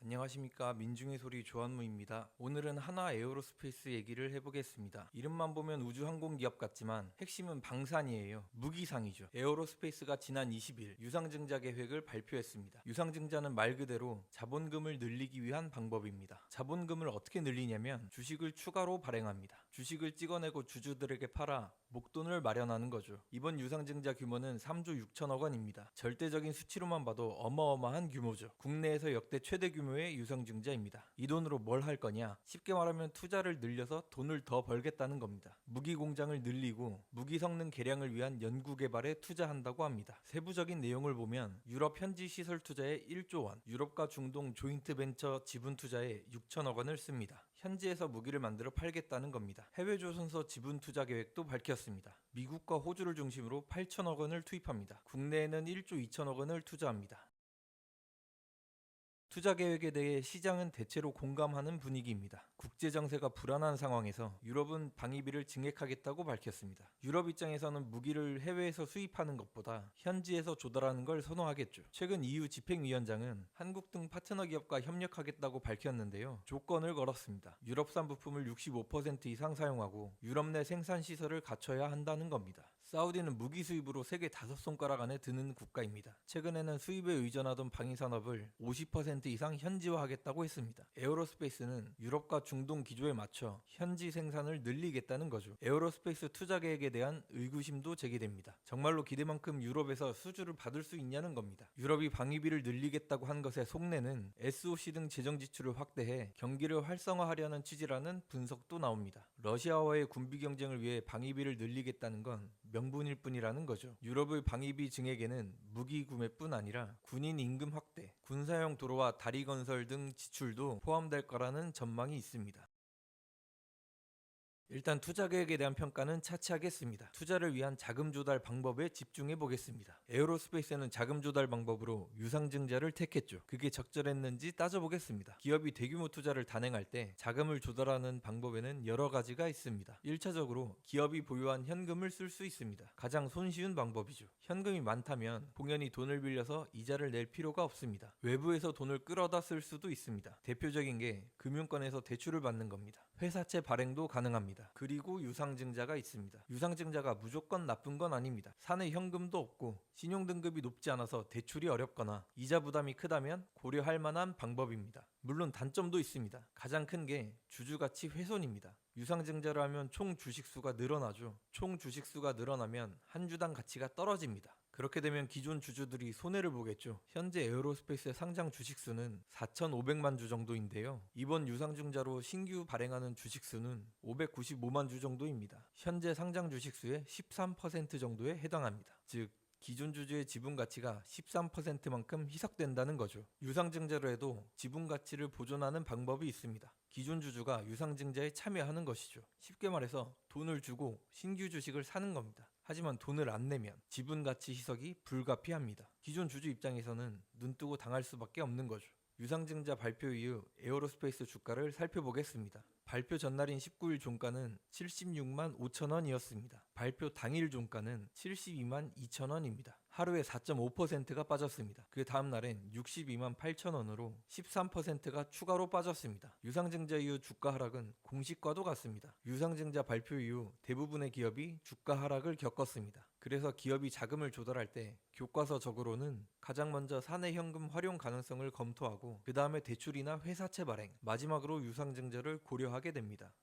안녕하십니까. 민중의 소리 조한무입니다. 오늘은 하나 에어로스페이스 얘기를 해보겠습니다. 이름만 보면 우주항공기업 같지만 핵심은 방산이에요. 무기상이죠. 에어로스페이스가 지난 20일 유상증자 계획을 발표했습니다. 유상증자는 말 그대로 자본금을 늘리기 위한 방법입니다. 자본금을 어떻게 늘리냐면 주식을 추가로 발행합니다. 주식을 찍어내고 주주들에게 팔아 목돈을 마련하는 거죠. 이번 유상증자 규모는 3조 6천억 원입니다. 절대적인 수치로만 봐도 어마어마한 규모죠. 국내에서 역대 최대 규모의 유상증자입니다. 이 돈으로 뭘 할 거냐? 쉽게 말하면 투자를 늘려서 돈을 더 벌겠다는 겁니다. 무기 공장을 늘리고 무기 성능 개량을 위한 연구 개발에 투자한다고 합니다. 세부적인 내용을 보면 유럽 현지 시설 투자에 1조 원, 유럽과 중동 조인트 벤처 지분 투자에 6천억 원을 씁니다. 현지에서 무기를 만들어 팔겠다는 겁니다. 해외 조선소 지분 투자 계획도 밝혔습니다. 미국과 호주를 중심으로 8천억 원을 투입합니다. 국내에는 1조 2천억 원을 투자합니다. 투자 계획에 대해 시장은 대체로 공감하는 분위기입니다. 국제 정세가 불안한 상황에서 유럽은 방위비를 증액하겠다고 밝혔습니다. 유럽 입장에서는 무기를 해외에서 수입하는 것보다 현지에서 조달하는 걸 선호하겠죠. 최근 EU 집행위원장은 한국 등 파트너 기업과 협력하겠다고 밝혔는데요. 조건을 걸었습니다. 유럽산 부품을 65% 이상 사용하고 유럽 내 생산 시설을 갖춰야 한다는 겁니다. 사우디는 무기 수입으로 세계 5손가락 안에 드는 국가입니다. 최근에는 수입에 의존하던 방위산업을 50% 이상 현지화하겠다고 했습니다. 에어로스페이스는 유럽과 중동 기조에 맞춰 현지 생산을 늘리겠다는 거죠. 에어로스페이스 투자 계획에 대한 의구심도 제기됩니다. 정말로 기대만큼 유럽에서 수주를 받을 수 있냐는 겁니다. 유럽이 방위비를 늘리겠다고 한 것의 속내는 SOC 등 재정 지출을 확대해 경기를 활성화하려는 취지라는 분석도 나옵니다. 러시아와의 군비 경쟁을 위해 방위비를 늘리겠다는 건 명분일 뿐이라는 거죠. 유럽의 방위비 증액에는 무기 구매뿐 아니라 군인 임금 확대, 군사용 도로와 다리 건설 등 지출도 포함될 거라는 전망이 있습니다. 일단 투자 계획에 대한 평가는 차치 하겠습니다. 투자를 위한 자금 조달 방법에 집중해 보겠습니다. 에어로스페이스는 자금 조달 방법으로 유상증자를 택했죠. 그게 적절했는지 따져보겠습니다. 기업이 대규모 투자를 단행할 때 자금을 조달하는 방법에는 여러 가지가 있습니다. 1차적으로 기업이 보유한 현금을 쓸 수 있습니다. 가장 손쉬운 방법이죠. 현금이 많다면 공연히 돈을 빌려서 이자를 낼 필요가 없습니다. 외부에서 돈을 끌어다 쓸 수도 있습니다. 대표적인 게 금융권에서 대출을 받는 겁니다. 회사채 발행도 가능합니다. 그리고 유상증자가 있습니다. 유상증자가 무조건 나쁜 건 아닙니다. 사내 현금도 없고 신용등급이 높지 않아서 대출이 어렵거나 이자 부담이 크다면 고려할 만한 방법입니다. 물론 단점도 있습니다. 가장 큰 게 주주가치 훼손입니다. 유상증자를 하면 총 주식수가 늘어나죠. 총 주식수가 늘어나면 한 주당 가치가 떨어집니다. 그렇게 되면 기존 주주들이 손해를 보겠죠. 현재 에어로스페이스의 상장 주식수는 4,500만 주 정도인데요. 이번 유상증자로 신규 발행하는 주식수는 595만 주 정도입니다. 현재 상장 주식수의 13% 정도에 해당합니다. 즉 기존 주주의 지분 가치가 13%만큼 희석된다는 거죠. 유상증자로 해도 지분 가치를 보존하는 방법이 있습니다. 기존 주주가 유상증자에 참여하는 것이죠. 쉽게 말해서 돈을 주고 신규 주식을 사는 겁니다. 하지만 돈을 안 내면 지분 가치 희석이 불가피합니다. 기존 주주 입장에서는 눈뜨고 당할 수밖에 없는 거죠. 유상증자 발표 이후 에어로스페이스 주가를 살펴보겠습니다. 발표 전날인 19일 종가는 76만 5천 원이었습니다. 발표 당일 종가는 72만 2천 원입니다. 하루에 4.5%가 빠졌습니다. 그 다음 날엔 62만 8천 원으로 13%가 추가로 빠졌습니다. 유상증자 이후 주가 하락은 공시과도 같습니다. 유상증자 발표 이후 대부분의 기업이 주가 하락을 겪었습니다. 그래서 기업이 자금을 조달할 때 교과서적으로는 가장 먼저 사내 현금 활용 가능성을 검토하고 그 다음에 대출이나 회사채 발행, 마지막으로 유상증자를 고려하게 됩니다.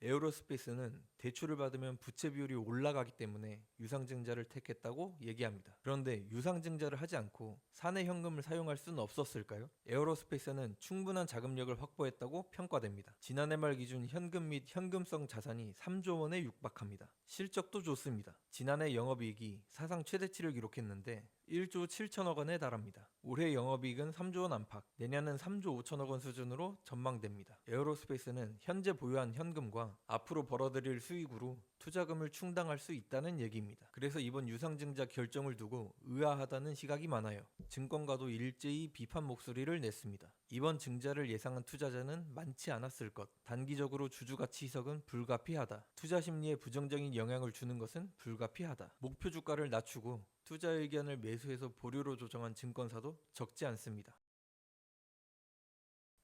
에어로스페이스는 대출을 받으면 부채 비율이 올라가기 때문에 유상증자를 택했다고 얘기합니다. 그런데 유상증자를 하지 않고 사내 현금을 사용할 수는 없었을까요? 에어로스페이스는 충분한 자금력을 확보했다고 평가됩니다. 지난해 말 기준 현금 및 현금성 자산이 3조 원에 육박합니다. 실적도 좋습니다. 지난해 영업이익이 사상 최대치를 기록했는데 1조 7천억 원에 달합니다. 올해 영업이익은 3조 원 안팎, 내년은 3조 5천억 원 수준으로 전망됩니다. 에어로스페이스는 현재 보유한 현금과 앞으로 벌어들일 수익으로 투자금을 충당할 수 있다는 얘기입니다. 그래서 이번 유상증자 결정을 두고 의아하다는 시각이 많아요. 증권가도 일제히 비판 목소리를 냈습니다. 이번 증자를 예상한 투자자는 많지 않았을 것. 단기적으로 주주가치 희석은 불가피하다. 투자 심리에 부정적인 영향을 주는 것은 불가피하다. 목표 주가를 낮추고 투자 의견을 매수해서 보류로 조정한 증권사도 적지 않습니다.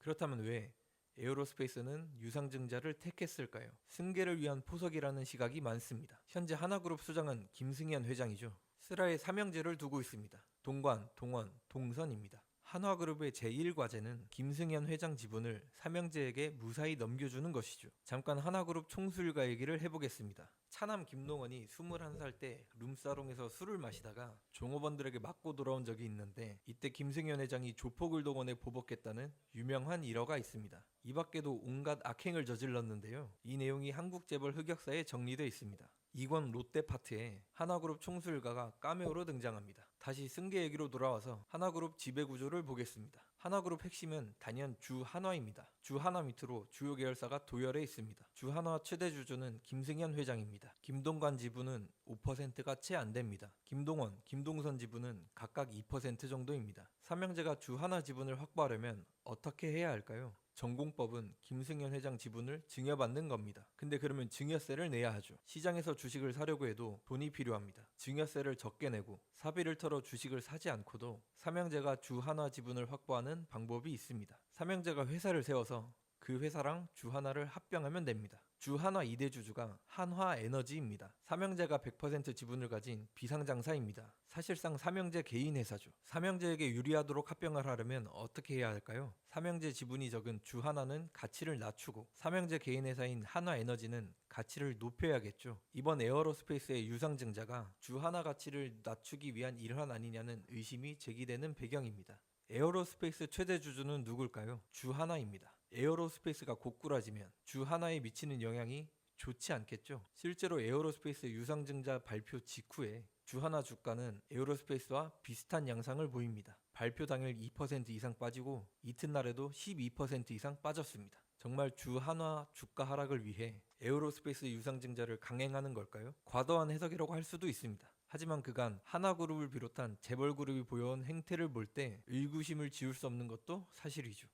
그렇다면 왜 에어로스페이스는 유상증자를 택했을까요? 승계를 위한 포석이라는 시각이 많습니다. 현재 하나그룹 수장은 김승현 회장이죠. 슬하에 삼형제를 두고 있습니다. 동관, 동원, 동선입니다. 한화그룹의 제1과제는 김승현 회장 지분을 삼형제에게 무사히 넘겨주는 것이죠. 잠깐 한화그룹 총수일가 얘기를 해보겠습니다. 차남 김동원이 21살 때 룸사롱에서 술을 마시다가 종업원들에게 맞고 돌아온 적이 있는데, 이때 김승현 회장이 조폭을 동원해 보복했다는 유명한 일화가 있습니다. 이 밖에도 온갖 악행을 저질렀는데요. 이 내용이 한국재벌 흑역사에 정리되어 있습니다. 이권 롯데파트에 한화그룹 총수일가가 카메오로 등장합니다. 다시 승계 얘기로 돌아와서 한화그룹 지배구조를 보겠습니다. 한화그룹 핵심은 단연 주한화입니다. 주한화 밑으로 주요 계열사가 도열해 있습니다. 주한화 최대 주주는 김승현 회장입니다. 김동관 지분은 5%가 채 안 됩니다. 김동원, 김동선 지분은 각각 2% 정도입니다. 삼형제가 주한화 지분을 확보하려면 어떻게 해야 할까요? 전공법은 김승현 회장 지분을 증여받는 겁니다. 근데 그러면 증여세를 내야 하죠. 시장에서 주식을 사려고 해도 돈이 필요합니다. 증여세를 적게 내고 사비를 털어 주식을 사지 않고도 삼형제가 주한화 지분을 확보하는 방법이 있습니다. 삼형제가 회사를 세워서 그 회사랑 주한화를 합병하면 됩니다. 주한화 2대 주주가 한화에너지입니다. 삼형제가 100% 지분을 가진 비상장사입니다. 사실상 삼형제 개인 회사죠. 삼형제에게 유리하도록 합병을 하려면 어떻게 해야 할까요? 삼형제 지분이 적은 주한화는 가치를 낮추고 삼형제 개인 회사인 한화에너지는 가치를 높여야겠죠. 이번 에어로스페이스의 유상증자가 주한화 가치를 낮추기 위한 일환 아니냐는 의심이 제기되는 배경입니다. 에어로스페이스 최대 주주는 누굴까요? 주한화입니다. 에어로스페이스가 고꾸라지면 주한화에 미치는 영향이 좋지 않겠죠. 실제로 에어로스페이스 유상증자 발표 직후에 주한화 주가는 에어로스페이스와 비슷한 양상을 보입니다. 발표 당일 2% 이상 빠지고 이튿날에도 12% 이상 빠졌습니다. 정말 주한화 주가 하락을 위해 에어로스페이스 유상증자를 강행하는 걸까요? 과도한 해석이라고 할 수도 있습니다. 하지만 그간 하나그룹을 비롯한 재벌그룹이 보여온 행태를 볼 때 의구심을 지울 수 없는 것도 사실이죠.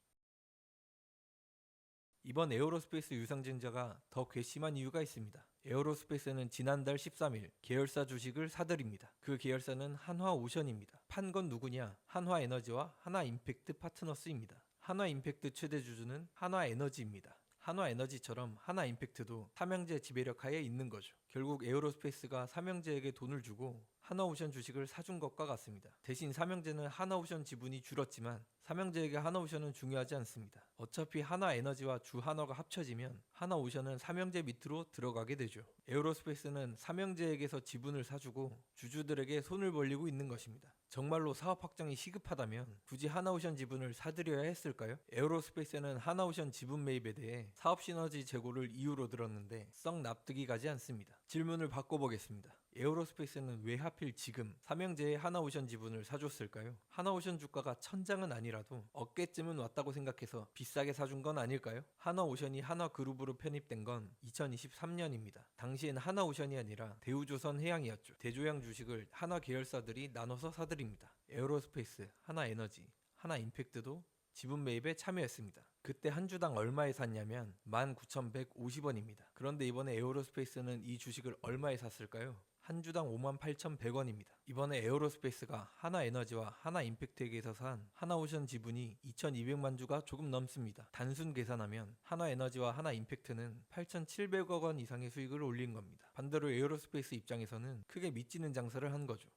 이번 에어로스페이스 유상증자가 더 괘씸한 이유가 있습니다. 에어로스페이스는 지난달 13일 계열사 주식을 사들입니다. 그 계열사는 한화오션입니다. 판 건 누구냐? 한화에너지와 하나임팩트 파트너스입니다. 한화임팩트 최대 주주는 한화에너지입니다. 한화에너지처럼 하나임팩트도 삼형제 지배력 하에 있는 거죠. 결국 에어로스페이스가 삼형제에게 돈을 주고 하나오션 주식을 사준 것과 같습니다. 대신 삼형제는 하나오션 지분이 줄었지만 삼형제에게 하나오션은 중요하지 않습니다. 어차피 하나에너지와 주한화가 합쳐지면 하나오션은 삼형제 밑으로 들어가게 되죠. 에어로스페이스는 삼형제에게서 지분을 사주고 주주들에게 손을 벌리고 있는 것입니다. 정말로 사업 확장이 시급하다면 굳이 하나오션 지분을 사들여야 했을까요? 에어로스페이스는 하나오션 지분 매입에 대해 사업 시너지 제고를 이유로 들었는데 썩 납득이 가지 않습니다. 질문을 바꿔보겠습니다. 에어로스페이스는 왜 하필 지금 삼형제의 하나오션 지분을 사줬을까요? 하나오션 주가가 천장은 아니라도 어깨쯤은 왔다고 생각해서 비싸게 사준 건 아닐까요? 하나오션이 하나그룹으로 편입된 건 2023년입니다. 당시엔 하나오션이 아니라 대우조선 해양이었죠. 대조양 주식을 하나 계열사들이 나눠서 사들입니다. 에어로스페이스, 하나에너지, 하나임팩트도 지분 매입에 참여했습니다. 그때 한 주당 얼마에 샀냐면 19,150원입니다. 그런데 이번에 에어로스페이스는 이 주식을 얼마에 샀을까요? 한 주당 58,100원입니다. 이번에 에어로스페이스가 하나에너지와 하나임팩트에게서 산 하나오션 지분이 2,200만 주가 조금 넘습니다. 단순 계산하면 하나에너지와 하나임팩트는 8,700억 원 이상의 수익을 올린 겁니다. 반대로 에어로스페이스 입장에서는 크게 미치는 장사를 한 거죠.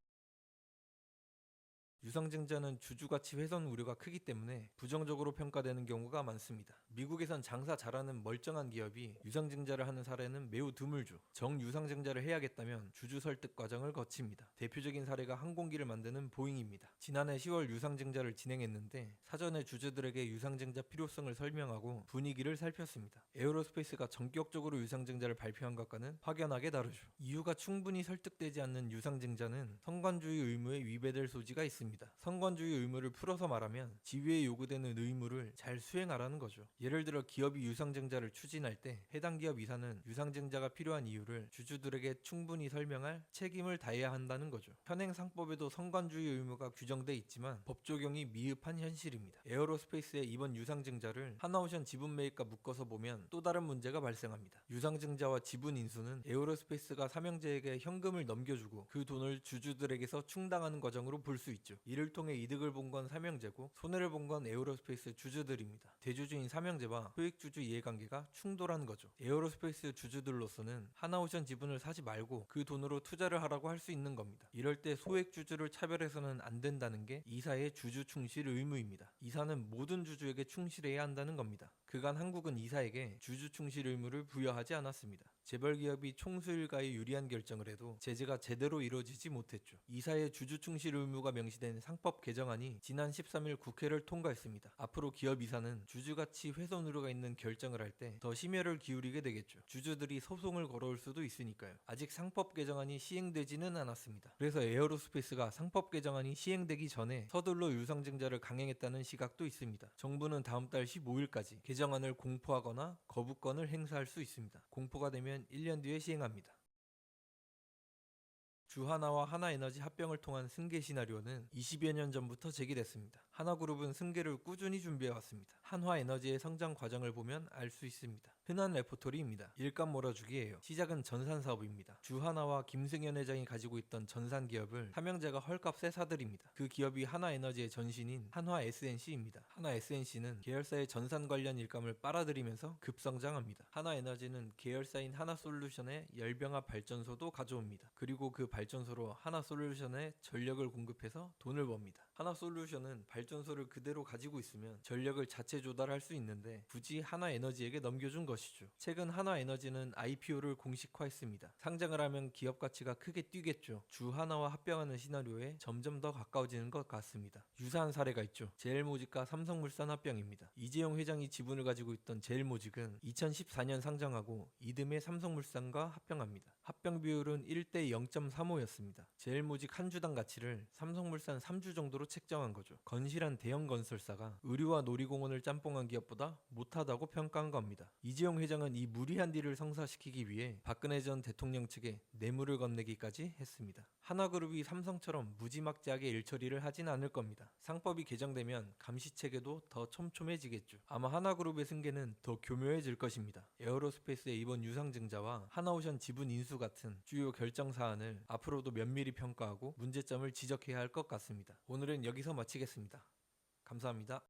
유상증자는 주주가치 훼손 우려가 크기 때문에 부정적으로 평가되는 경우가 많습니다. 미국에선 장사 잘하는 멀쩡한 기업이 유상증자를 하는 사례는 매우 드물죠. 정유상증자를 해야겠다면 주주 설득 과정을 거칩니다. 대표적인 사례가 항공기를 만드는 보잉입니다. 지난해 10월 유상증자를 진행했는데 사전에 주주들에게 유상증자 필요성을 설명하고 분위기를 살폈습니다. 에어로스페이스가 전격적으로 유상증자를 발표한 것과는 확연하게 다르죠. 이유가 충분히 설득되지 않는 유상증자는 성관주의 의무에 위배될 소지가 있습니다. 성관주의 의무를 풀어서 말하면 지위에 요구되는 의무를 잘 수행하라는 거죠. 예를 들어 기업이 유상증자를 추진할 때 해당 기업 이사는 유상증자가 필요한 이유를 주주들에게 충분히 설명할 책임을 다해야 한다는 거죠. 현행 상법에도 성관주의 의무가 규정돼 있지만 법 적용이 미흡한 현실입니다. 에어로스페이스의 이번 유상증자를 하나오션 지분 매입과 묶어서 보면 또 다른 문제가 발생합니다. 유상증자와 지분 인수는 에어로스페이스가 삼형제에게 현금을 넘겨주고 그 돈을 주주들에게서 충당하는 과정으로 볼 수 있죠. 이를 통해 이득을 본 건 삼형제고 손해를 본 건 에어로스페이스 주주들입니다. 대주주인 삼형제와 소액주주 이해관계가 충돌한 거죠. 에어로스페이스 주주들로서는 하나오션 지분을 사지 말고 그 돈으로 투자를 하라고 할 수 있는 겁니다. 이럴 때 소액주주를 차별해서는 안 된다는 게 이사의 주주 충실 의무입니다. 이사는 모든 주주에게 충실해야 한다는 겁니다. 그간 한국은 이사에게 주주 충실 의무를 부여하지 않았습니다. 재벌기업이 총수일가에 유리한 결정을 해도 제재가 제대로 이루어지지 못했죠. 이사의 주주 충실 의무가 명시된 상법 개정안이 지난 13일 국회를 통과했습니다. 앞으로 기업 이사는 주주가치 훼손 우려가 있는 결정을 할 때 더 심혈을 기울이게 되겠죠. 주주들이 소송을 걸어올 수도 있으니까요. 아직 상법 개정안이 시행되지는 않았습니다. 그래서 에어로스페이스가 상법 개정안이 시행되기 전에 서둘러 유상증자를 강행했다는 시각도 있습니다. 정부는 다음 달 15일까지 개정안을 공포하거나 거부권을 행사할 수 있습니다. 공포가 되면 1년 뒤에 시행합니다. 주하나와 하나에너지 합병을 통한 승계 시나리오는 20여 년 전부터 제기됐습니다. 하나그룹은 승계를 꾸준히 준비해왔습니다. 한화에너지의 성장 과정을 보면 알 수 있습니다. 흔한 레포토리입니다. 일감 몰아주기예요. 시작은 전산 사업입니다. 주하나와 김승현 회장이 가지고 있던 전산 기업을 삼형제가 헐값에 사들입니다. 그 기업이 하나에너지의 전신인 한화 SNC입니다. 한화 SNC는 계열사의 전산 관련 일감을 빨아들이면서 급성장합니다. 하나에너지는 계열사인 하나솔루션의 열병합 발전소도 가져옵니다. 그리고 그 발전소로 하나솔루션에 전력을 공급해서 돈을 법니다. 하나솔루션은 발전소를 그대로 가지고 있으면 전력을 자체 조달할 수 있는데 굳이 하나에너지에게 넘겨준 것이죠. 최근 하나에너지는 IPO를 공식화했습니다. 상장을 하면 기업 가치가 크게 뛰겠죠. 주하나와 합병하는 시나리오에 점점 더 가까워지는 것 같습니다. 유사한 사례가 있죠. 제일모직과 삼성물산 합병입니다. 이재용 회장이 지분을 가지고 있던 제일모직은 2014년 상장하고 이듬해 삼성물산과 합병합니다. 합병 비율은 1대 0.35였습니다. 제일모직 한 주당 가치를 삼성물산 3주 정도로 책정한 거죠. 건실한 대형 건설사가 의류와 놀이공원을 짬뽕한 기업보다 못하다고 평가한 겁니다. 이재용 회장은 이 무리한 딜을 성사시키기 위해 박근혜 전 대통령 측에 뇌물을 건네기까지 했습니다. 하나그룹이 삼성처럼 무지막지하게 일처리를 하진 않을 겁니다. 상법이 개정되면 감시체계도 더 촘촘해지겠죠. 아마 하나그룹의 승계는 더 교묘해질 것입니다. 에어로스페이스의 이번 유상증자와 하나오션 지분 인수 같은 주요 결정 사안을 앞으로도 면밀히 평가하고 문제점을 지적해야 할 것 같습니다. 오늘은 여기서 마치겠습니다. 감사합니다.